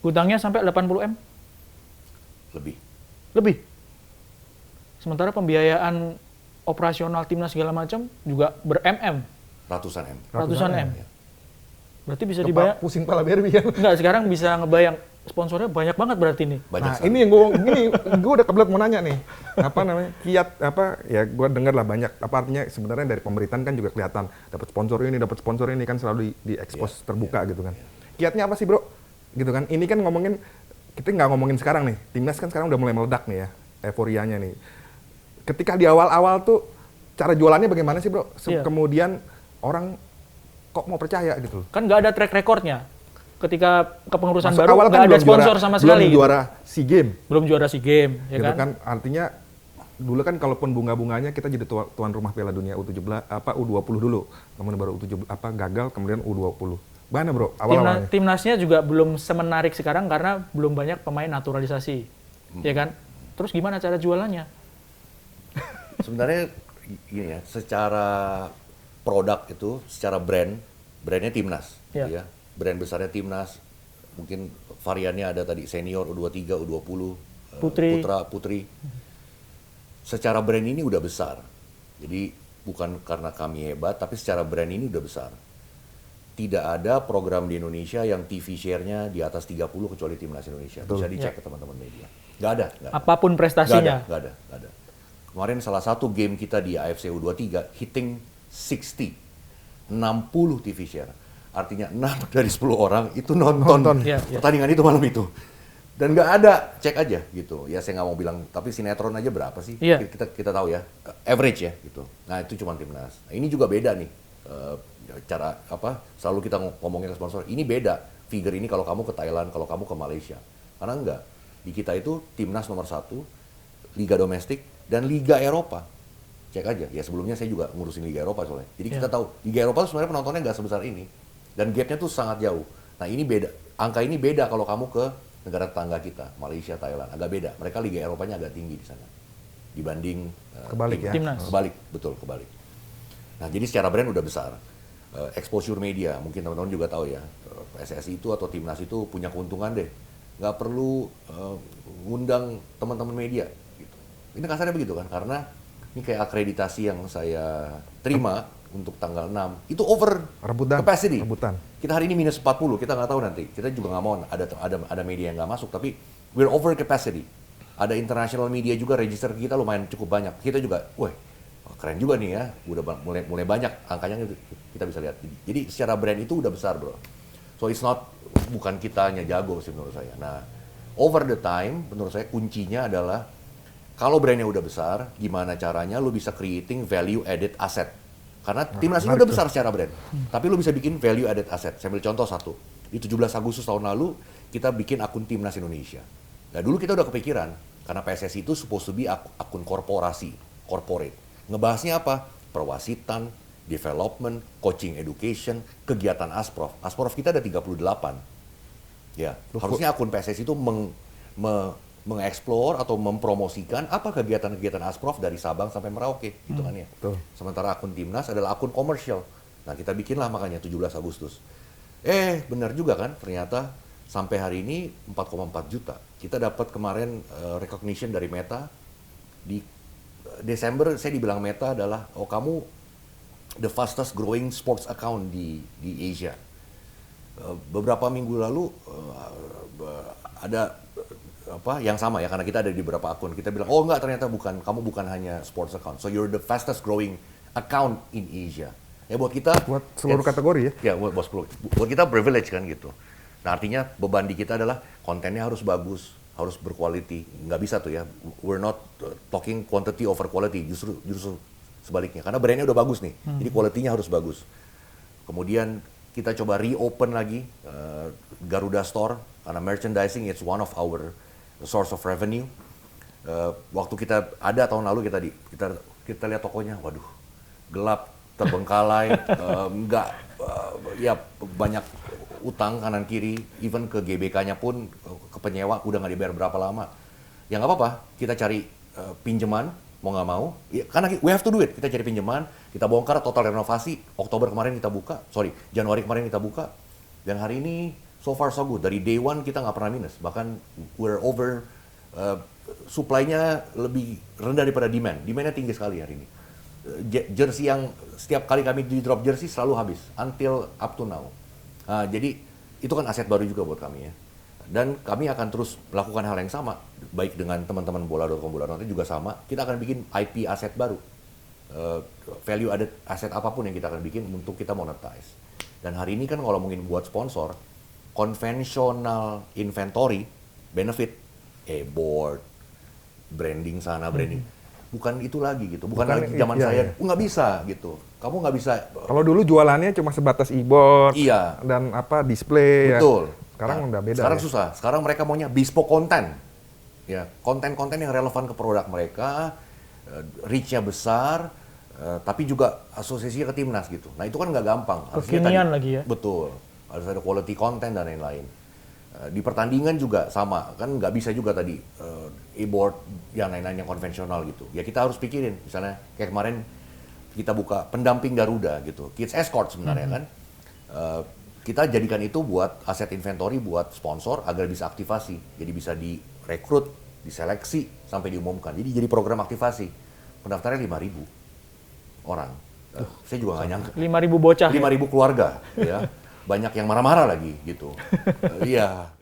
Hutangnya sampai 80 M? Lebih. Lebih. Sementara pembiayaan operasional timnas segala macam juga ber-MM. Ratusan M. Ratusan M. Ya. Berarti bisa dibayar. Pusing pala Berbi kan. Enggak, sekarang bisa ngebayang sponsornya banyak banget berarti nih. Banyak Nah, sekali. ini yang gue udah kebelet mau nanya nih. Apa namanya? Kiat apa ya gue dengar lah banyak apa artinya sebenarnya dari pemerintahan kan juga kelihatan dapat sponsor ini kan selalu di expose terbuka gitu kan. Kiatnya apa sih, Bro? Gitu kan. Ini kan ngomongin kita nggak ngomongin sekarang nih. Timnas kan sekarang udah mulai meledak nih ya. Euforianya nih. Ketika di awal-awal tuh cara jualannya bagaimana sih, Bro? Iya. Kemudian orang kok mau percaya gitu. Kan nggak ada track recordnya. Ketika kepengurusan Masuk baru awal nggak kan ada belum sponsor juara- sama sekali. Belum juara SEA Games. Belum juara SEA Games, ya Gitu kan? kan artinya dulu kan kalaupun bunga-bunganya kita jadi tuan rumah Piala Dunia U17 U20 dulu. Kemudian baru U17 gagal kemudian U20. Mana, Bro? Awal-awalnya. Timnasnya juga belum semenarik sekarang karena belum banyak pemain naturalisasi. Ya kan? Terus gimana cara jualannya? Sebenarnya gini ya, secara produk itu, secara brandnya Timnas, gitu Iya. ya. Brand besarnya Timnas, mungkin variannya ada tadi senior, U23, U20, Putri. putra, putri. Secara brand ini udah besar. Jadi bukan karena kami hebat, tapi secara brand ini udah besar. Tidak ada program di Indonesia yang TV share-nya di atas 30 kecuali Timnas Indonesia. Bisa dicek Ya. ke teman-teman media. Nggak ada. Apapun prestasinya. Nggak ada. Kemarin salah satu game kita di AFC U23 hitting 60 TV share. Artinya 6 dari 10 orang itu nonton Iya. pertandingan itu malam itu. Dan nggak ada, cek aja gitu. Ya saya nggak mau bilang, tapi sinetron aja berapa sih? Iya. Kita tahu ya, average ya gitu. Nah itu cuma Timnas. Nah, ini juga beda nih. Cara apa? Selalu kita ngomongin ke sponsor. Ini beda. Figure ini kalau kamu ke Thailand, kalau kamu ke Malaysia. Karena enggak. Di kita itu Timnas nomor 1, Liga Domestik, dan Liga Eropa. Cek aja. Ya sebelumnya saya juga ngurusin Liga Eropa soalnya. Jadi kita tahu Liga Eropa sebenarnya penontonnya nggak sebesar ini. Dan gapnya tuh sangat jauh. Nah ini beda. Angka ini beda kalau kamu ke negara tetangga kita, Malaysia, Thailand. Agak beda. Mereka Liga Eropanya agak tinggi di sana. Dibanding Kebalik ya? Timnas. Kebalik, betul kebalik. Nah jadi secara brand udah besar. Exposure media, mungkin teman-teman juga tahu ya. PSSI itu atau Timnas itu punya keuntungan deh. Nggak perlu ngundang teman-teman media. Gitu. Ini kasarnya begitu kan, karena ini kayak akreditasi yang saya terima untuk tanggal 6, itu over capacity. Rebutan. Kita hari ini minus 40, kita nggak tahu nanti. Kita juga nggak mau ada media yang nggak masuk, tapi we're over capacity. Ada international media juga register kita lumayan cukup banyak. Kita juga, wah keren juga nih ya, udah mulai banyak angkanya kita bisa lihat. Jadi secara brand itu udah besar, bro. So it's not, bukan kitanya jago sih menurut saya. Nah, over the time, menurut saya kuncinya adalah kalau brandnya udah besar, gimana caranya lu bisa creating value added asset. Karena Timnas ini udah besar secara brand, tapi lu bisa bikin value added asset. Saya ambil contoh satu. Di 17 Agustus tahun lalu, kita bikin akun Timnas Indonesia. Nah dulu kita udah kepikiran, karena PSSI itu supposed to be akun korporasi, corporate. Ngebahasnya apa? Perwasitan, development, coaching education, kegiatan Asprof. Asprof kita ada 38. Ya, harusnya akun PSSI itu mengeksplor atau mempromosikan apa kegiatan-kegiatan Asprof dari Sabang sampai Merauke, gitu kan ya. Betul. Sementara akun Timnas adalah akun komersial. Nah, kita bikinlah makanya 17 Agustus. Benar juga kan, ternyata sampai hari ini 4,4 juta. Kita dapat kemarin recognition dari Meta. Di Desember saya dibilang Meta adalah, kamu the fastest growing sports account di Asia. Beberapa minggu lalu ada yang sama ya, karena kita ada di beberapa akun, kita bilang enggak, ternyata kamu bukan hanya sports account, so you're the fastest growing account in Asia. Ya buat kita, Buat seluruh kategori ya? Ya buat kita privilege kan gitu. Nah artinya beban di kita adalah kontennya harus bagus, harus berquality. Nggak bisa tuh ya, we're not talking quantity over quality, justru sebaliknya, karena brandnya udah bagus nih, jadi quality-nya harus bagus. Kemudian kita coba reopen lagi Garuda Store, karena merchandising it's one of our source of revenue. Waktu kita ada tahun lalu kita lihat tokonya, waduh, gelap, terbengkalai, ya banyak utang kanan kiri, even ke GBK-nya pun ke penyewa udah nggak dibayar berapa lama. Ya nggak apa-apa, kita cari pinjaman, mau nggak mau, ya, karena we have to do it. Kita cari pinjaman, kita bongkar, total renovasi. Januari kemarin kita buka, dan hari ini So far so good. Dari day one kita nggak pernah minus. Bahkan we're over, supply-nya lebih rendah daripada demand. Demand-nya tinggi sekali hari ini. Jersey yang setiap kali kami di drop jersey selalu habis. Until up to now. Jadi itu kan aset baru juga buat kami ya. Dan kami akan terus melakukan hal yang sama. Baik dengan teman-teman bola.com.net juga sama. Kita akan bikin IP aset baru. Value added aset apapun yang kita akan bikin untuk kita monetize. Dan hari ini kan kalau mungkin buat sponsor, konvensional inventory, benefit, board, branding sana, branding, bukan itu lagi gitu. Bukan lagi zaman saya, nggak bisa gitu. Kamu nggak bisa. Kalau dulu jualannya cuma sebatas e-board Iya. dan display. Betul. Ya. Sekarang udah beda. Sekarang susah. Sekarang mereka maunya bespoke content. Ya, konten-konten yang relevan ke produk mereka, reach-nya besar, tapi juga asosiasinya ke timnas gitu. Nah itu kan nggak gampang. Kekinian lagi ya. Betul. Harus ada quality content dan lain-lain. Di pertandingan juga sama. Kan nggak bisa juga tadi e-board yang lain-lain yang konvensional gitu. Ya kita harus pikirin. Misalnya kayak kemarin kita buka pendamping Garuda gitu. Kids Escort sebenarnya kan. Kita jadikan itu buat aset inventory buat sponsor agar bisa aktivasi. Jadi bisa direkrut, diseleksi, sampai diumumkan. Jadi jadi program aktivasi. Pendaftarnya 5.000 orang. Saya juga nggak nyangka. 5.000 bocah. 5.000 keluarga. Ya. Banyak yang marah-marah lagi gitu. Iya.